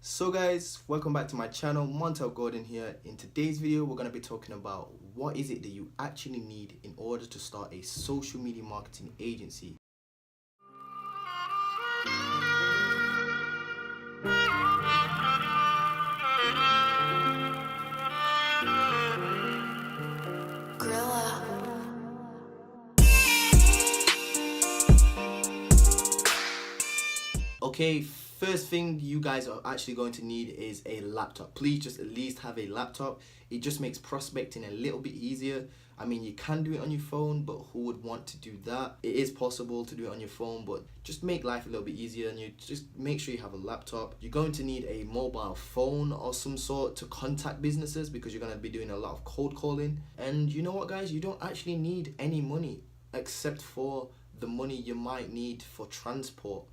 So guys, welcome back to my channel. Montell here. In today's video, we're going to be talking about what is it that you actually need in order to start a social media marketing agency. Okay, first thing you guys are actually going to need is a laptop. Please just at least have a laptop. It just makes prospecting a little bit easier. I mean, you can do it on your phone, but who would want to do that? It is possible to do it on your phone, but just make life a little bit easier, and you just make sure you have a laptop. You're going to need a mobile phone or some sort to contact businesses because you're going to be doing a lot of cold calling. And you know what, guys? You don't actually need any money except for the money you might need for transport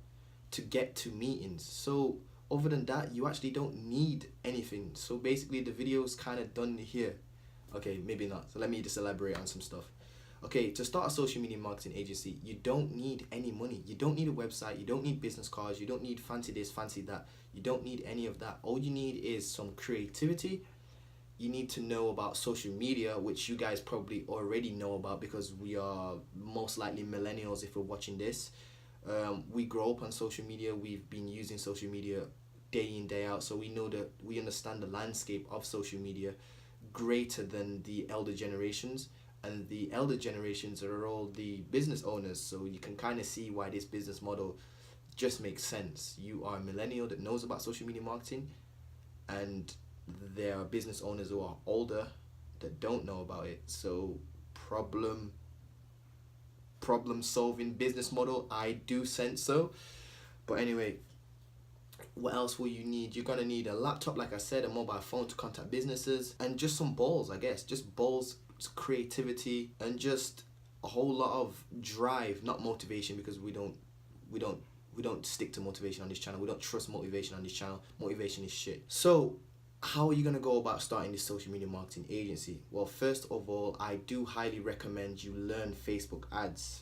to get to meetings. So other than that, you actually don't need anything. So basically the video's kind of done here. Okay, maybe not. So let me just elaborate on some stuff. Okay, to start a social media marketing agency, you don't need any money. You don't need a website. You don't need business cards. You don't need fancy this, fancy that. You don't need any of that. All you need is some creativity. You need to know about social media, which you guys probably already know about because we are most likely millennials if we're watching this. We grow up on social media. We've been using social media day in, day out, so we know that we understand the landscape of social media greater than the elder generations, and the elder generations are all the business owners, so you can kind of see why this business model just makes sense. You are a millennial that knows about social media marketing, and there are business owners who are older that don't know about it. So problem solving business model, I do sense so. But anyway, what else will you need? You're gonna need a laptop, like I said, a mobile phone to contact businesses, and just some balls, I guess. Just balls, creativity, and just a whole lot of drive, not motivation, because we don't stick to motivation on this channel. We don't trust motivation on this channel. Motivation is shit. So how are you going to go about starting this social media marketing agency? Well, first of all, I do highly recommend you learn Facebook ads.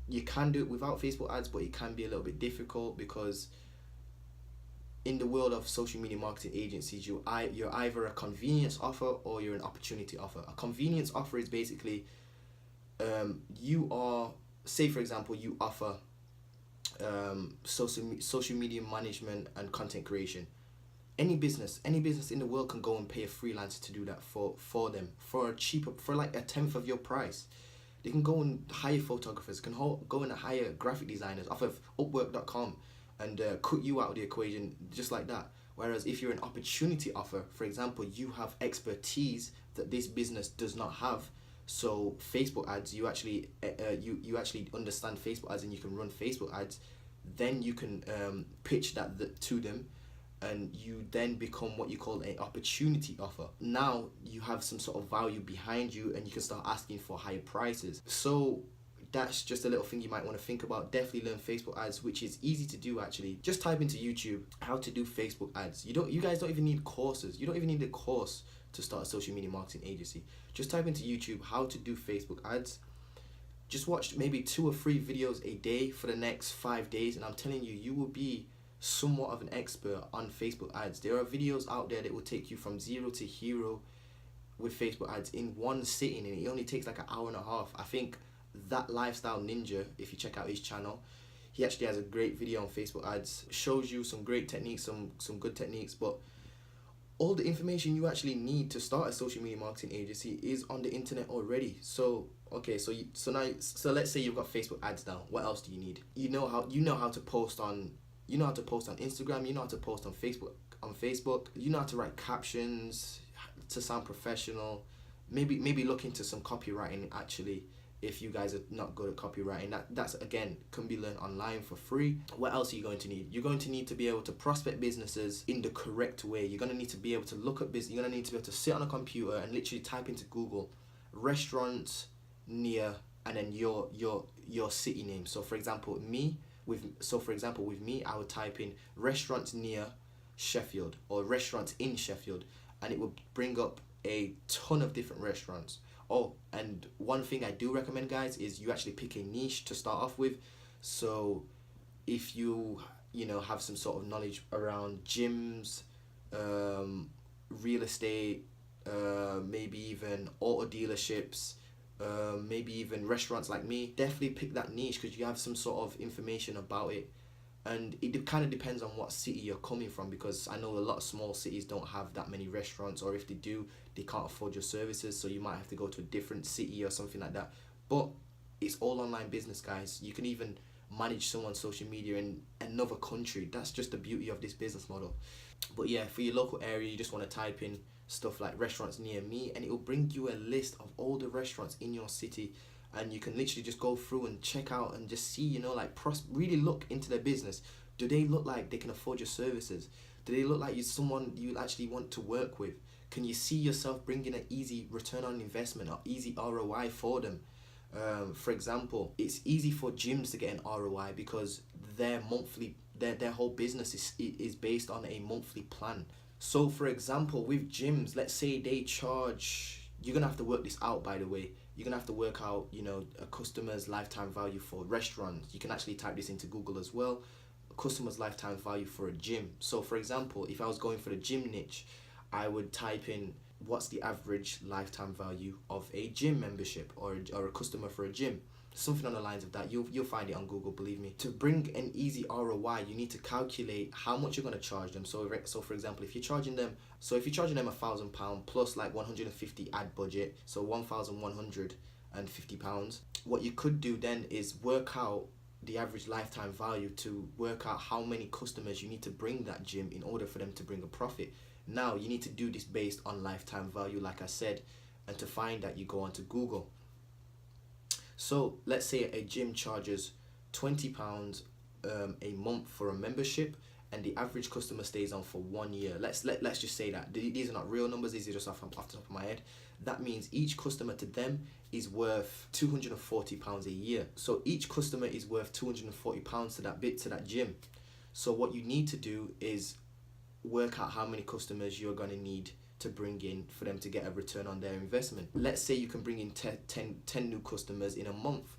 You can do it without Facebook ads, but it can be a little bit difficult because in the world of social media marketing agencies, you're either a convenience offer or you're an opportunity offer. A convenience offer is basically say for example, you offer social media management and content creation. Any business in the world can go and pay a freelancer to do that for them for like a tenth of your price. They can go and hire photographers, can go and hire graphic designers off of Upwork.com and cut you out of the equation just like that. Whereas if you're an opportunity offer, for example, you have expertise that this business does not have. So Facebook ads, you actually understand Facebook ads and you can run Facebook ads. Then you can pitch that to them, and you then become what you call an opportunity offer. Now you have some sort of value behind you and you can start asking for higher prices. So that's just a little thing you might want to think about. Definitely learn Facebook ads, which is easy to do actually. Just type into YouTube how to do Facebook ads. You guys don't even need courses. You don't even need a course to start a social media marketing agency. Just type into YouTube how to do Facebook ads. Just watch maybe 2 or 3 videos a day for the next 5 days, and I'm telling you, you will be somewhat of an expert on Facebook ads. There are videos out there that will take you from zero to hero with Facebook ads in one sitting, and it only takes like an hour and a half. I think that Lifestyle Ninja, if you check out his channel, he actually has a great video on Facebook ads. Shows you some great techniques, some good techniques, but all the information you actually need to start a social media marketing agency is on the internet already. So okay, so let's say you've got Facebook ads down. What else do you need? You know how to post on Instagram, you know how to post on Facebook, you know how to write captions to sound professional. Maybe look into some copywriting actually, if you guys are not good at copywriting. That's again can be learned online for free. What else are you going to need? You're going to need to be able to prospect businesses in the correct way. You're going to need to be able to look at business. You're going to need to be able to sit on a computer and literally type into Google restaurants near, and then your city name. So for example, with me, I would type in restaurants near Sheffield or restaurants in Sheffield, and it would bring up a ton of different restaurants. Oh, and one thing I do recommend, guys, is you actually pick a niche to start off with. So if you have some sort of knowledge around gyms, real estate, maybe even auto dealerships, maybe even restaurants like me. Definitely pick that niche because you have some sort of information about it. And it kind of depends on what city you're coming from, because I know a lot of small cities don't have that many restaurants, or if they do, they can't afford your services, so you might have to go to a different city or something like that. But it's all online business, guys. You can even manage someone's social media in another country. That's just the beauty of this business model. But yeah, for your local area, you just want to type in stuff like restaurants near me, and it will bring you a list of all the restaurants in your city. And you can literally just go through and check out and just see, like really look into their business. Do they look like they can afford your services? Do they look like you're someone you actually want to work with? Can you see yourself bringing an easy return on investment or easy ROI for them? For example, it's easy for gyms to get an ROI because their whole business is based on a monthly plan. So for example, with gyms, let's say they charge, you're gonna have to work this out, by the way. You're gonna have to work out, a customer's lifetime value for restaurants. You can actually type this into Google as well. A customer's lifetime value for a gym. So for example, if I was going for the gym niche, I would type in what's the average lifetime value of a gym membership or a customer for a gym. Something on the lines of that. You'll find it on Google, believe me. To bring an easy ROI, you need to calculate how much you're going to charge them. So for example, if you're charging them £1,000 plus like 150 ad budget, so £1,150, what you could do then is work out the average lifetime value to work out how many customers you need to bring that gym in order for them to bring a profit. Now you need to do this based on lifetime value, like I said, and to find that, you go onto Google. So let's say a gym charges £20 a month for a membership, and the average customer stays on for 1 year. Let's just say that these are not real numbers; these are just off the top of my head. That means each customer to them is worth £240 a year. So each customer is worth £240 to that gym. So what you need to do is work out how many customers you're going to need to bring in for them to get a return on their investment. Let's say you can bring in 10 new customers in a month.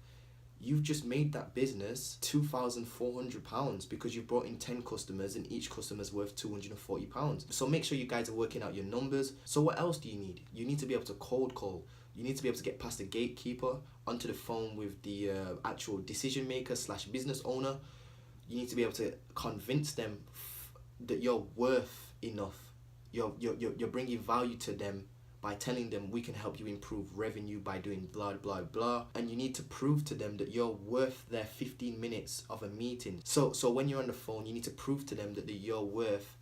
You've just made that business £2,400 because you brought in 10 customers and each customer's worth £240. So make sure you guys are working out your numbers. So what else do you need? You need to be able to cold call. You need to be able to get past the gatekeeper onto the phone with the actual decision maker / business owner. You need to be able to convince them that you're worth enough. You're bringing value to them by telling them we can help you improve revenue by doing blah blah blah, and you need to prove to them that you're worth their 15 minutes of a meeting. So when you're on the phone, you need to prove to them that you're worth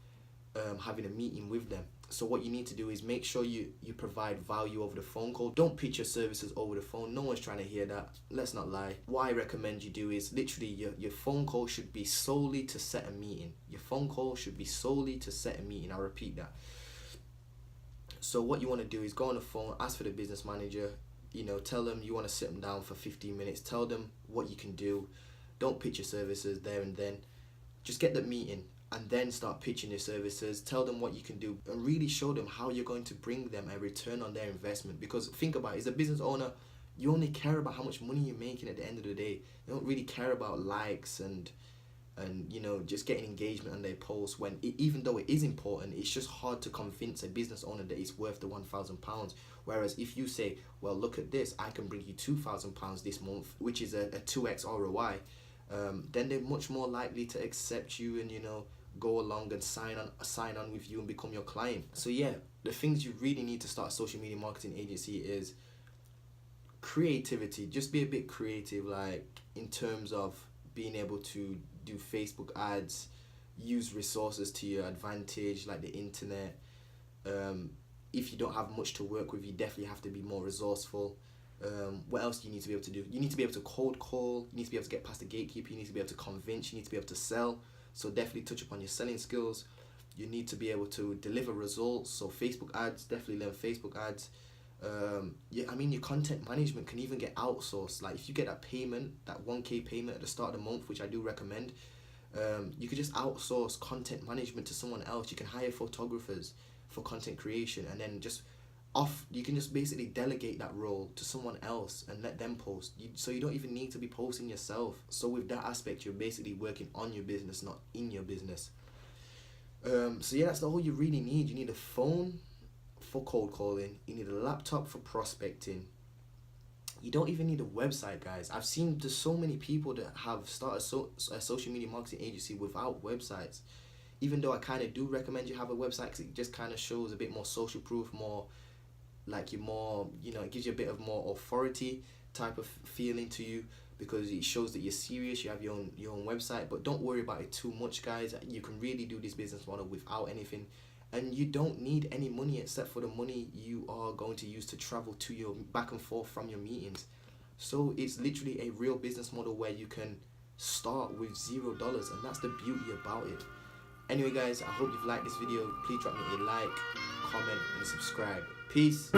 having a meeting with them. So what you need to do is make sure you provide value over the phone call. Don't pitch your services over the phone. No one's trying to hear that. Let's not lie. What I recommend you do is literally your phone call should be solely to set a meeting. Your phone call should be solely to set a meeting. I'll repeat that. So what you want to do is go on the phone, ask for the business manager, tell them you want to sit them down for 15 minutes. Tell them what you can do. Don't pitch your services there and then. Just get the meeting and then start pitching your services. Tell them what you can do and really show them how you're going to bring them a return on their investment. Because think about it, as a business owner, you only care about how much money you're making at the end of the day. You don't really care about likes and just getting engagement on their posts, when even though it is important, it's just hard to convince a business owner that it's worth the £1,000. Whereas if you say, well, look at this, I can bring you £2,000 this month, which is a 2x ROI, then they're much more likely to accept you and go along and sign on with you and become your client. So yeah, the things you really need to start a social media marketing agency is creativity. Just be a bit creative, like in terms of being able to do Facebook ads, use resources to your advantage like the internet. If you don't have much to work with, you definitely have to be more resourceful. What else do you need to be able to do? You need to be able to cold call, you need to be able to get past the gatekeeper, you need to be able to convince, you need to be able to sell. So definitely touch upon your selling skills. You need to be able to deliver results. So Facebook ads, definitely learn Facebook ads. Your content management can even get outsourced. Like if you get that payment, that 1K payment at the start of the month, which I do recommend, you could just outsource content management to someone else. You can hire photographers for content creation and then just you can just basically delegate that role to someone else and let them post. So you don't even need to be posting yourself. So with that aspect, you're basically working on your business, not in your business. So yeah, that's all you really need. You need a phone for cold calling. You need a laptop for prospecting. You don't even need a website, guys. I've seen there's so many people that have started a social media marketing agency without websites. Even though I kind of do recommend you have a website, because it just kind of shows a bit more social proof, more like you're more, it gives you a bit of more authority type of feeling to you, because it shows that you're serious. You have your own website. But don't worry about it too much, guys. You can really do this business model without anything. And you don't need any money except for the money you are going to use to travel to your back and forth from your meetings. So it's literally a real business model where you can start with $0, and that's the beauty about it. Anyway, guys, I hope you've liked this video. Please drop me a like, comment, and subscribe. Peace.